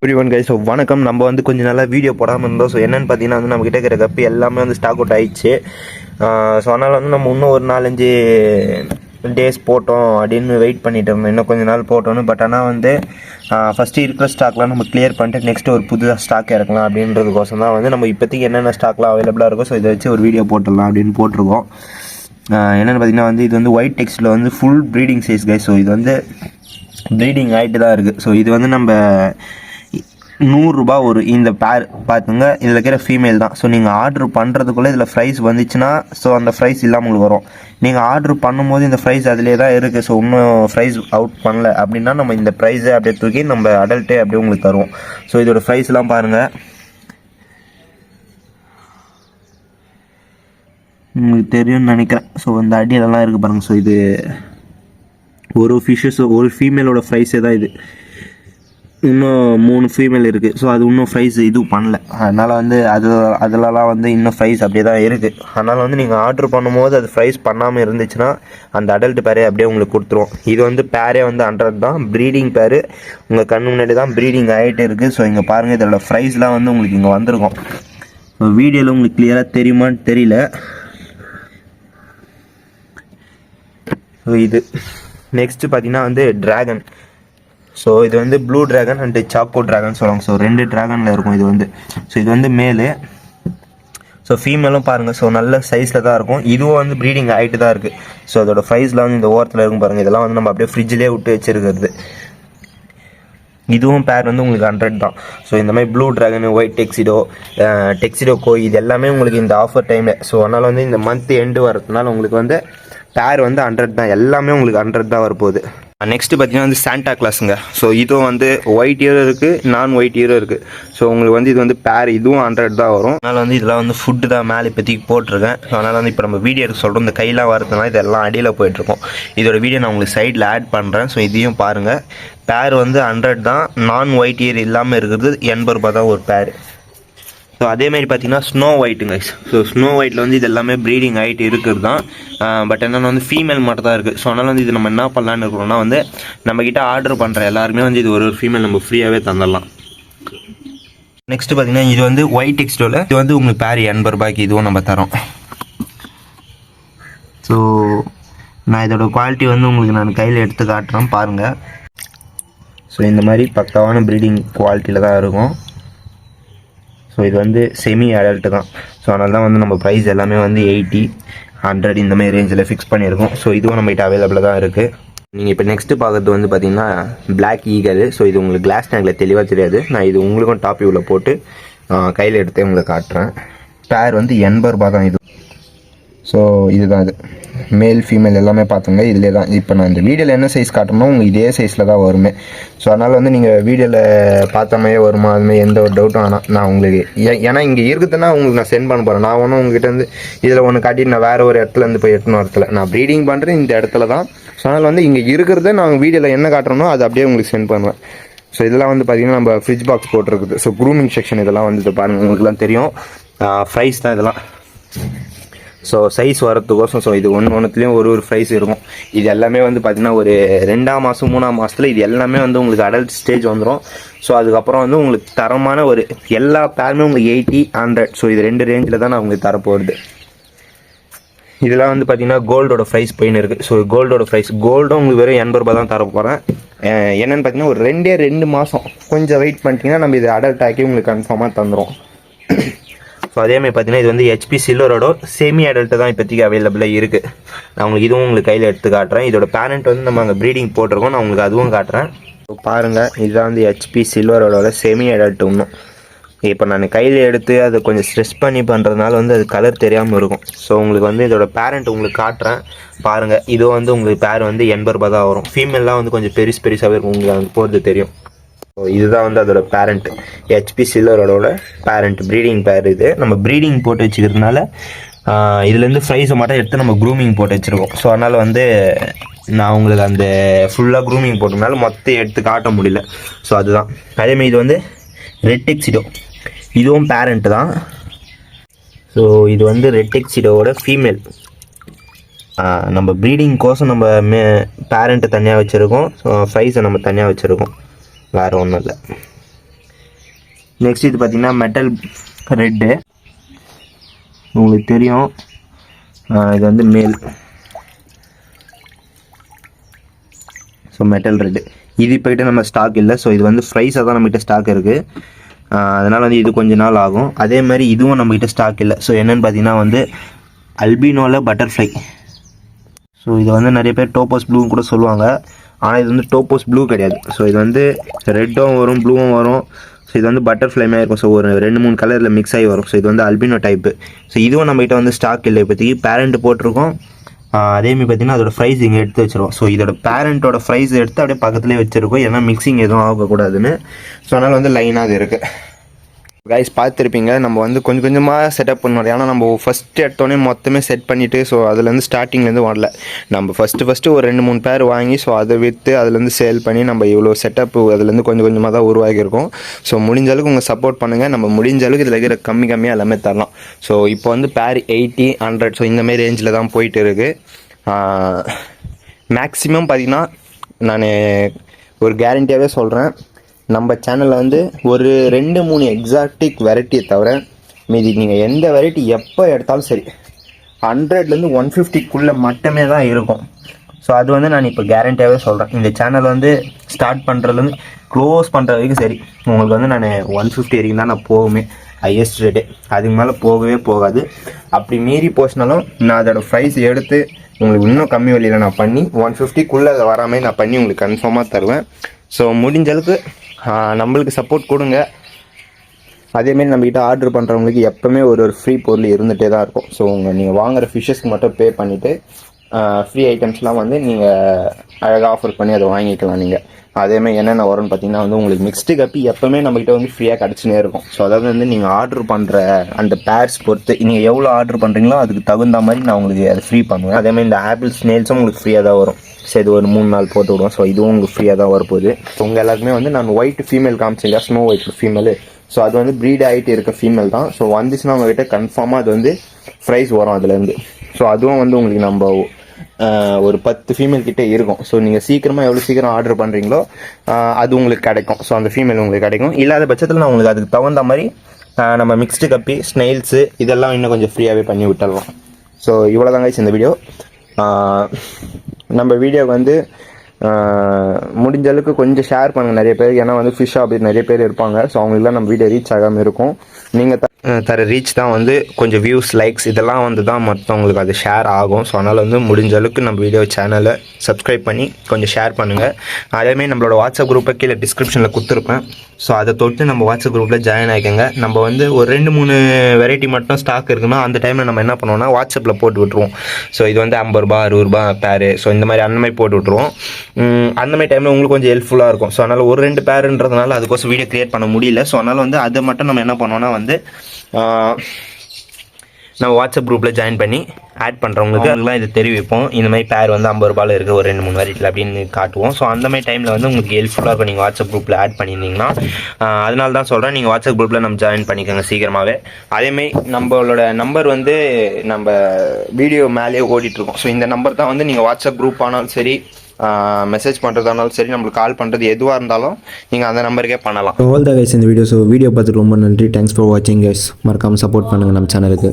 Everyone guys, so வணக்கம். நம்ம வந்து கொஞ்சம் நல்லா வீடியோ போடாமல் இருந்தோம். ஸோ என்னென்னு பார்த்தீங்கன்னா வந்து நம்மக்கிட்ட இருக்கிற கப்பி எல்லாமே வந்து ஸ்டாக் அவுட் ஆகிடுச்சு. ஸோ அதனால் வந்து நம்ம இன்னும் ஒரு 4-5 டேஸ் போட்டோம் அப்படின்னு வெயிட் பண்ணிட்டு இருந்தோம். இன்னும் கொஞ்சம் நாள் போட்டோன்னு. பட் ஆனால் வந்து ஃபஸ்ட்டு இருக்கிற ஸ்டாக்லாம் நம்ம கிளியர் பண்ணிட்டு நெக்ஸ்ட்டு ஒரு புதுசாக ஸ்டாக் இறக்கலாம் அப்படின்றதுக்கோசம் தான் வந்து நம்ம இப்போதைக்கு என்னென்ன ஸ்டாக்லாம் அவைலபிளாக இருக்கும். ஸோ இதை வச்சு ஒரு வீடியோ போட்டுடலாம் அப்படின்னு போட்டிருக்கோம். என்னென்னு பார்த்தீங்கன்னா வந்து இது வந்து ஒயிட் டெக்ஸ்ட்டில் வந்து full breeding size guys. So இது வந்து ப்ரீடிங் ஆகிட்டு தான் இருக்குது. ஸோ இது வந்து நம்ம 100 ரூபா ஒரு இந்த பேர் பார்த்துங்க. இதில் இருக்கிற ஃபீமேல் தான். ஸோ நீங்கள் ஆர்டர் பண்ணுறதுக்குள்ளே இதில் ப்ரைஸ் வந்துச்சுன்னா ஸோ அந்த ப்ரைஸ் இல்லாமல் உங்களுக்கு வரும். நீங்கள் ஆர்டர் பண்ணும்போது இந்த ப்ரைஸ் அதிலே தான் இருக்குது. ஸோ இன்னும் ப்ரைஸ் அவுட் பண்ணல அப்படின்னா நம்ம இந்த ப்ரைஸை அப்படியே தூக்கி நம்ம அடல்ட்டே அப்படியே உங்களுக்கு தருவோம். ஸோ இதோட ப்ரைஸ்லாம் பாருங்கள், உங்களுக்கு தெரியும்னு நினைக்கிறேன். ஸோ இந்த அடியிலலாம் இருக்குது பாருங்கள். ஸோ இது ஒரு ஃபிஷ்ஷஸ் ஒரு ஃபீமேலோட ப்ரைஸே தான் இது. இன்னும் 3 ஃபீமேல் இருக்குது. ஸோ அது இன்னும் ப்ரைஸ் இது பண்ணல. அதனால் வந்து அதிலலாம் வந்து இன்னும் ப்ரைஸ் அப்படியே தான் இருக்குது. அதனால் வந்து நீங்கள் ஆர்டர் பண்ணும்போது அது ப்ரைஸ் பண்ணாமல் இருந்துச்சுன்னா அந்த அடல்ட் பேரே அப்படியே உங்களுக்கு கொடுத்துருவோம். இது வந்து பேரே வந்து 100 தான். ப்ரீடிங் பேர் உங்கள் கண்ணு முன்னாடி தான் ப்ரீடிங் ஆகிட்டே இருக்குது. ஸோ இங்கே பாருங்கள், இதோட ப்ரைஸ்லாம் வந்து உங்களுக்கு இங்கே வந்திருக்கும். ஸோ வீடியோவில் உங்களுக்கு கிளியராக தெரியுமான்னு தெரியல. ஸோ இது நெக்ஸ்ட்டு பார்த்தீங்கன்னா வந்து ட்ராகன். ஸோ இது வந்து blue dragon and choco dragon சொல்லுவாங்க. ஸோ 2 ட்ராகனில் இருக்கும் இது வந்து. ஸோ இது வந்து மேலு. ஸோ ஃபீமேலும் பாருங்கள். ஸோ நல்ல சைஸில் தான் இருக்கும். இதுவும் வந்து ப்ரீடிங் ஆகிட்டு தான் இருக்குது. ஸோ அதோட ப்ரைஸில் வந்து இந்த ஓரத்தில் இருக்கும் பாருங்கள். இதெல்லாம் வந்து நம்ம அப்படியே ஃப்ரிட்ஜிலே விட்டு வச்சுருக்கிறது. இதுவும் பேர் வந்து உங்களுக்கு 100 தான். ஸோ இந்த மாதிரி ப்ளூ ட்ராகனு, ஒயிட் டெக்ஸிடோ கோய் இது எல்லாமே உங்களுக்கு இந்த ஆஃபர் டைமில். ஸோ அதனால் வந்து இந்த மந்த் எண்டு வரதுனால உங்களுக்கு வந்து பேர் வந்து 100 தான். எல்லாமே உங்களுக்கு 100 தான் வரப்போகுது. நெக்ஸ்ட்டு பார்த்தீங்கன்னா வந்து சாண்டா கிளாஸுங்க. ஸோ இதுவும் வந்து ஒயிட் இயரும் இருக்குது, நான் ஒயிட் இயரும் இருக்குது. ஸோ உங்களுக்கு வந்து இது வந்து பேர் இதுவும் 100 தான் வரும். அதனால் வந்து இதெல்லாம் வந்து ஃபுட்டு தான் மேலே இப்போதைக்கு போட்டிருக்கேன். ஸோ அதனால் வந்து இப்போ நம்ம வீடியோ எடுக்க சொல்கிறோம். இந்த கையெல்லாம் வரதுனால இதெல்லாம் அடியில் போயிட்டுருக்கோம். இதோட வீடியோ நான் உங்களுக்கு சைடில் ஆட் பண்ணுறேன். ஸோ இதையும் பாருங்கள். பேர் வந்து 100 தான். நான் ஒயிட் இயர் இல்லாமல் இருக்கிறது 80 ரூபா தான் ஒரு பேர். ஸோ அதேமாதிரி பார்த்தீங்கன்னா ஸ்னோ ஒயிட்டுங்க. ஸோ ஸ்னோ ஒயிட்டில் வந்து இது எல்லாமே ப்ரீடிங் ஆகிட்டு இருக்கிறது தான். பட் என்னென்னா வந்து ஃபீமேல் மட்டும் தான் இருக்குது. ஸோ அதனால் வந்து இது நம்ம என்ன பண்ணலான்னு இருக்கிறோம்னா வந்து நம்மக்கிட்ட ஆர்டர் பண்ணுற எல்லாருமே வந்து இது ஒரு ஃபீமேல் நம்ம ஃப்ரீயாகவே தந்துடலாம். நெக்ஸ்ட்டு பார்த்தீங்கன்னா இது வந்து ஒயிட் டெக்ஸ்டோவில் இது வந்து உங்களுக்கு பேர் 80 ரூபாய்க்கு இதுவும் நம்ம தரோம். ஸோ நான் இதோட குவாலிட்டி வந்து உங்களுக்கு நான் கையில் எடுத்து காட்டுறேன் பாருங்கள். ஸோ இந்த மாதிரி பக்காவான ப்ரீடிங் குவாலிட்டியில் தான் இருக்கும். ஸோ இது வந்து செமி அடல்ட்டு தான். ஸோ அதனால தான் வந்து நம்ம ப்ரைஸ் எல்லாமே வந்து 80, 100 இந்த மாதிரி ரேஞ்சில் ஃபிக்ஸ் பண்ணியிருக்கோம். ஸோ இதுவும் நம்மகிட்ட அவைலபிளாக தான் இருக்குது. நீங்கள் இப்போ நெக்ஸ்ட்டு பார்க்குறது வந்து பார்த்திங்கன்னா பிளாக் ஈகல். ஸோ இது உங்களுக்கு கிளாஸ் டேங்கில் தெளிவாக தெரியாது. நான் இது உங்களுக்கும் டாப் வியூவில் போட்டு கையில் எடுத்து உங்களுக்கு காட்டுறேன். பேர் வந்து 80 ரூபா தான் இது. ஸோ இதுதான் இது மேல் ஃபீமேல் எல்லாமே பார்த்துங்க. இதிலே தான் இப்போ நான் இந்த வீடியோவில் என்ன சைஸ் காட்டணும் உங்களுக்கு இதே சைஸில் தான் வருமே. ஸோ அதனால் வந்து நீங்கள் வீடியோவில் பார்த்தாமையே வருமா அதுமாதிரி எந்த ஒரு டவுட்டும் ஆனால் நான் உங்களுக்கு ஏன்னா இங்கே இருக்குதுன்னா உங்களுக்கு நான் சென்ட் பண்ண போகிறேன். நான் ஒன்றும் உங்ககிட்ட வந்து இதில் ஒன்று காட்டிட்டு நான் வேறு ஒரு இடத்துலேருந்து போய் எட்டணும் இடத்துல நான் ப்ரீடிங் பண்ணுறேன் இந்த இடத்துல தான். ஸோ அதனால் வந்து இங்கே இருக்கிறத நான் வீடியோவில் என்ன காட்டுறனோ அது அப்படியே உங்களுக்கு சென்ட் பண்ணுவேன். ஸோ இதெல்லாம் வந்து பார்த்திங்கன்னா நம்ம ஃப்ரிட்ஜ் பாக்ஸ் போட்டிருக்குது. ஸோ க்ரூமிங் செக்ஷன் இதெல்லாம் வந்து பாருங்கள் உங்களுக்குலாம் தெரியும். ப்ரைஸ் தான் இதெல்லாம். ஸோ சைஸ் வரதுக்கோசம் ஸோ இது ஒன்றுத்துலேயும் ஒரு ப்ரைஸ் இருக்கும். இது எல்லாமே வந்து பார்த்திங்கன்னா ஒரு 2ஆம் மாதம் 3ஆம் மாதத்தில் இது எல்லாமே வந்து உங்களுக்கு அடல்ட் ஸ்டேஜ் வந்துடும். ஸோ அதுக்கப்புறம் வந்து உங்களுக்கு தரமான ஒரு எல்லா பேருமே உங்களுக்கு 80, 100. ஸோ இது 2 ரேஞ்சில் தான் நான் உங்களுக்கு தரப்போகிறது. இதெல்லாம் வந்து பார்த்திங்கன்னா கோல்டோட ப்ரைஸ் போயின்னு இருக்குது. ஸோ கோல்டோட ப்ரைஸ் கோல்டும் உங்களுக்கு வெறும் 80 ரூபா தான் தரப்போகிறேன். என்னென்னு பார்த்தீங்கன்னா ஒரு 2 மாதம் கொஞ்சம் வெயிட் பண்ணிட்டீங்கன்னா நம்ம இது அடல்ட் ஆக்கி உங்களுக்கு கன்ஃபார்மாக தந்துடும். ஸோ அதேமாதிரி பார்த்தீங்கன்னா இது வந்து HP சில்வரோட செமி அடல்ட்டு தான் இப்போதைக்கு அவைலபிளாக இருக்குது. நான் உங்களுக்கு இதுவும் உங்களுக்கு கையில் எடுத்து காட்டுறேன். இதோட பேரண்ட் வந்து நம்ம அங்கே ப்ரீடிங் போட்டிருக்கோம். நான் உங்களுக்கு அதுவும் காட்டுறேன். ஸோ பாருங்கள், இதுதான் வந்து HP சில்வரோட செமி அடல்ட்டு. இன்னும் இப்போ நான் கையில் எடுத்து அதை கொஞ்சம் ஸ்ட்ரெஸ் பண்ணி பண்ணுறதுனால வந்து அது கலர் தெரியாமல் இருக்கும். ஸோ உங்களுக்கு வந்து இதோட பேரண்ட் உங்களுக்கு காட்டுறேன் பாருங்கள். இது வந்து உங்களுக்கு பேர் வந்து 80 ரூபா தான் வரும். ஃபீமேல்லாம் வந்து கொஞ்சம் பெருசாகவே இருக்கும். உங்களுக்கு அங்கே போகிறது தெரியும். ஸோ இதுதான் வந்து அதோட பேரண்ட் HP சில்வரோட பேரண்ட் ப்ரீடிங் பேர். இது நம்ம ப்ரீடிங் போட்டு வச்சுக்கிறதுனால இதுலேருந்து ப்ரைஸை மட்டும் எடுத்து நம்ம க்ரூமிங் போட்டு வச்சுருக்கோம். ஸோ அதனால் வந்து நான் உங்களுக்கு அந்த ஃபுல்லாக க்ரூமிங் போட்டதுனால மொத்தம் எடுத்து காட்ட முடியல. ஸோ அதுதான். அதேமாதிரி இது வந்து ரெட் டெக்ஸிடோ இதுவும் பேரண்ட் தான். ஸோ இது வந்து ரெட் டெக்ஸிடோவோட ஃபீமேல். நம்ம ப்ரீடிங் கோசம் நம்ம பேரண்ட்டை தனியாக வச்சுருக்கோம். ஸோ ப்ரைஸை நம்ம தனியாக வச்சுருக்கோம். வேறு ஒன்றும் இல்லை. நெக்ஸ்ட் இது பார்த்தீங்கன்னா மெட்டல் ரெட்டு, உங்களுக்கு தெரியும். இது வந்து மேல். ஸோ மெட்டல் ரெட்டு இது இப்போக்கிட்ட நம்ம ஸ்டாக் இல்லை. ஸோ இது வந்து ஃப்ரைஸாக தான் நம்மகிட்ட ஸ்டாக் இருக்குது. அதனால் வந்து இது கொஞ்ச நாள் ஆகும். அதே மாதிரி இதுவும் நம்மகிட்ட ஸ்டாக் இல்லை. ஸோ என்னென்னு பார்த்தீங்கன்னா வந்து அல்பினோவில் பட்டர்ஃப்ளை. ஸோ இது வந்து நிறைய பேர் டோப்போஸ் ப்ளூன்னு கூட சொல்லுவாங்க. ஆனால் இது வந்து டோப்போஸ் ப்ளூ கிடையாது. ஸோ இது வந்து ரெட்டும் வரும், ப்ளூவும் வரும். ஸோ இது வந்து பட்டர்ஃப்ளைமே இருக்கும். ஸோ ஒரு 2-3 கலரில் மிக்ஸ் ஆகி வரும். ஸோ இது வந்து அல்பினோ டைப்பு. ஸோ இதுவும் நம்மகிட்ட வந்து ஸ்டாக் இல்லை இப்போதைக்கு. பேரண்ட் போட்டிருக்கோம். அதேமாதிரி பார்த்தீங்கன்னா அதோட ப்ரைஸ் இங்கே எடுத்து வச்சுருவோம். ஸோ இதோட பேரண்ட்டோட ப்ரைஸ் எடுத்து அப்படியே பக்கத்துலேயே வச்சுருக்கோம். ஏன்னா மிக்சிங் எதுவும் ஆகக்கூடாதுன்னு. ஸோ அதனால் வந்து லைனாக அது இருக்குது. கைஸ் பார்த்துருப்பீங்க, நம்ம வந்து கொஞ்சம் கொஞ்சமாக செட்டப் பண்ணுவோம். ஏன்னா நம்ம ஃபஸ்ட்டு எடுத்தோடனே மொத்தமே செட் பண்ணிவிட்டு ஸோ அதுலேருந்து ஸ்டார்டிங்லேருந்து வரல. நம்ம ஃபஸ்ட்டு ஒரு 2-3 பேர் வாங்கி ஸோ அதை விற்று அதுலேருந்து சேல் பண்ணி நம்ம இவ்வளோ செட்டப்பு அதுலேருந்து கொஞ்சம் கொஞ்சமாக தான் உருவாகியிருக்கோம். ஸோ முடிஞ்ச அளவுக்கு உங்கள் சப்போர்ட் பண்ணுங்கள். நம்ம முடிஞ்ச அளவுக்கு இதில் இருக்கிற கம்மியாக எல்லாமே தரலாம். ஸோ இப்போ வந்து பேர் 80, 100 ஸோ இந்தமாரி ரேஞ்சில் தான் போயிட்டு இருக்குது. மேக்ஸிமம் பார்த்திங்கன்னா நான் ஒரு கேரண்டியாகவே சொல்கிறேன், நம்ம சேனலில் வந்து ஒரு 2-3 எக்ஸாட்டிக் வெரைட்டியை தவிர மீதி நீங்கள் எந்த வெரைட்டி எப்போ எடுத்தாலும் சரி 100லேருந்து 150க்குள்ளே மட்டுமே தான் இருக்கும். ஸோ அது வந்து நான் இப்போ கேரண்டியாகவே சொல்கிறேன். இந்த சேனல் வந்து ஸ்டார்ட் பண்ணுறதுலேருந்து க்ளோஸ் பண்ணுற வரைக்கும் சரி உங்களுக்கு வந்து நான் 150 வரைக்கும் தான் நான் போகுமே ஹையஸ்ட் ரேட்டு. அதுக்கு மேலே போகவே போகாது. அப்படி மீறி போச்சுனாலும் நான் அதோட ப்ரைஸ் எடுத்து உங்களுக்கு இன்னும் கம்மி விலையில் நான் பண்ணி 150க்குள்ளே அதை வராமல் நான் பண்ணி உங்களுக்கு கன்ஃபார்மாக தருவேன். ஸோ முடிஞ்ச அளவுக்கு நம்மளுக்கு சப்போர்ட் கொடுங்க. அதேமாரி நம்மக்கிட்ட ஆர்டர் பண்ணுறவங்களுக்கு எப்போவுமே ஒரு ஃப்ரீ பொருள் இருந்துகிட்டே தான் இருக்கும். ஸோ நீங்கள் வாங்குகிற ஃபிஷ்ஷஸ்க்கு மட்டும் பே பண்ணிவிட்டு ஃப்ரீ ஐட்டம்ஸ்லாம் வந்து நீங்கள் அழகாக ஆஃபர் பண்ணி அதை வாங்கிக்கலாம். நீங்கள் அதேமாதிரி என்னென்ன வரும்னு பார்த்தீங்கன்னா வந்து உங்களுக்கு மிக்ஸ்டு கப்பி எப்போவுமே நம்மக்கிட்ட வந்து ஃப்ரீயாக கிடச்சினே இருக்கும். ஸோ அதாவது வந்து நீங்கள் ஆர்டர் பண்ணுற அந்த பேர்ஸ் பொறுத்து நீங்கள் எவ்வளோ ஆர்டர் பண்ணுறீங்களோ அதுக்கு தகுந்த மாதிரி நான் உங்களுக்கு அதை ஃப்ரீ பண்ணுவேன். அதேமாதிரி இந்த ஆப்பிள் ஸ்னேல்ஸும் உங்களுக்கு ஃப்ரீயாக தான் வரும். ஸோ இது ஒரு 3 நாள் போட்டு விடுவோம். ஸோ இதுவும் உங்களுக்கு ஃப்ரீயாக தான் வரப்போகுது. ஸோ உங்கள் எல்லாருக்குமே வந்து நான் ஒயிட் ஃபீமேல் காமிச்சிங்க, ஸ்னோ ஒயிட் ஃபீமேலு. ஸோ அது வந்து ப்ரீட் ஆகிட்டு இருக்க ஃபீமேல் தான். ஸோ வந்துச்சுன்னா உங்கள்கிட்ட கன்ஃபார்மாக அது வந்து ப்ரைஸ் வரும் அதுலேருந்து. ஸோ அதுவும் வந்து உங்களுக்கு நம்ம ஒரு 10 ஃபீமேல் கிட்டே இருக்கும். ஸோ நீங்கள் சீக்கிரமாக எவ்வளோ சீக்கிரம் ஆர்டர் பண்ணுறீங்களோ அது உங்களுக்கு கிடைக்கும். ஸோ அந்த ஃபீமேல் உங்களுக்கு கிடைக்கும். இல்லாத பட்சத்தில் நான் உங்களுக்கு அதுக்கு தகுந்த மாதிரி நம்ம மிக்ஸ்டு கப்பி, ஸ்னெயில்ஸு இதெல்லாம் இன்னும் கொஞ்சம் ஃப்ரீயாகவே பண்ணி விட்டுடலாம். ஸோ இவ்வளோ தாங்க இந்த வீடியோ. நம்ம வீடியோவுக்கு வந்து முடிஞ்ச அளவுக்கு கொஞ்சம் ஷேர் பண்ணுங்கள் நிறைய பேர். ஏன்னா வந்து ஃபிஷ் அப்படி நிறைய பேர் இருப்பாங்க. ஸோ அவங்களுக்குலாம் நம்ம வீடியோ ரீச் ஆகாமல் இருக்கும். நீங்கள் தர ரீச் தான் வந்து கொஞ்சம் வியூஸ், லைக்ஸ் இதெல்லாம் வந்து தான் மற்றவங்களுக்கு அது ஷேர் ஆகும். ஸோ அதனால் வந்து முடிஞ்ச அளவுக்கு நம்ம வீடியோ சேனலை சப்ஸ்கிரைப் பண்ணி கொஞ்சம் ஷேர் பண்ணுங்கள். அதேமாதிரி நம்மளோட வாட்ஸ்அப் குரூப்பை கீழே டிஸ்கிரிப்ஷனில் கொடுத்துருப்பேன். ஸோ அதை தொட்டு நம்ம வாட்ஸ்அப் குரூப்பில் ஜாயின் ஆகிக்கோங்க. நம்ம வந்து ஒரு 2-3 வெரைட்டி மட்டும் ஸ்டாக் இருக்குன்னா அந்த டைமில் நம்ம என்ன பண்ணுவோம்னா வாட்ஸ்அப்பில் போட்டு விட்ருவோம். ஸோ இது வந்து 50 ரூபா 60 ரூபா பேரு. ஸோ இந்த மாதிரி அந்த மாதிரி போட்டு விட்ருவோம். அந்த மாதிரி டைமில் உங்களுக்கு கொஞ்சம் ஹெல்ப்ஃபுல்லாக இருக்கும். ஸோ அதனால் ஒரு 2 பேருன்றதுனால அதுக்கோசம் வீடியோ க்ரியேட் பண்ண முடியல. ஸோ அதனால் வந்து அதை மட்டும் நம்ம என்ன பண்ணோன்னா வந்து நம்ம வாட்ஸ்அப் குரூப்பில் ஜாயின் பண்ணி ஆட் பண்ணுறவங்களுக்குலாம் இதை தெரிவிப்போம். இந்த மாதிரி பேர் வந்து 50 ரூபாயில் இருக்குது ஒரு 2-3 வெரைட்டியில் அப்படின்னு காட்டுவோம். ஸோ அந்த மாதிரி டைமில் வந்து உங்களுக்கு ஹெல்ப்ஃபுல்லாக இருக்கும் நீங்கள் வாட்ஸ்அப் குரூப்பில் ஆட் பண்ணியிருந்தீங்கன்னா. அதனால தான் சொல்கிறேன், நீங்கள் வாட்ஸ்அப் குரூப்பில் நம்ம ஜாயின் பண்ணிக்கோங்க சீக்கிரமாகவே. அதேமாதிரி நம்மளோட நம்பர் வந்து நம்ம வீடியோ மேலேயே ஓடிட்டுருக்கோம். ஸோ இந்த நம்பர் தான் வந்து நீங்கள் வாட்ஸ்அப் குரூப் ஆனாலும் சரி, மெசேஜ் பண்ணுறதானாலும் சரி, நம்மளுக்கு கால் பண்ணுறது எதுவாக இருந்தாலும் நீங்கள் அந்த நம்பருக்கே பண்ணலாம். ஆல் த கைஸ் இந்த வீடியோ. ஸோ வீடியோ பார்த்துட்டு ரொம்ப நன்றி. தேங்க்ஸ் ஃபார் வாட்சிங் கைஸ். மறக்காமல் சப்போர்ட் பண்ணுங்கள் நம்ம சேனலுக்கு.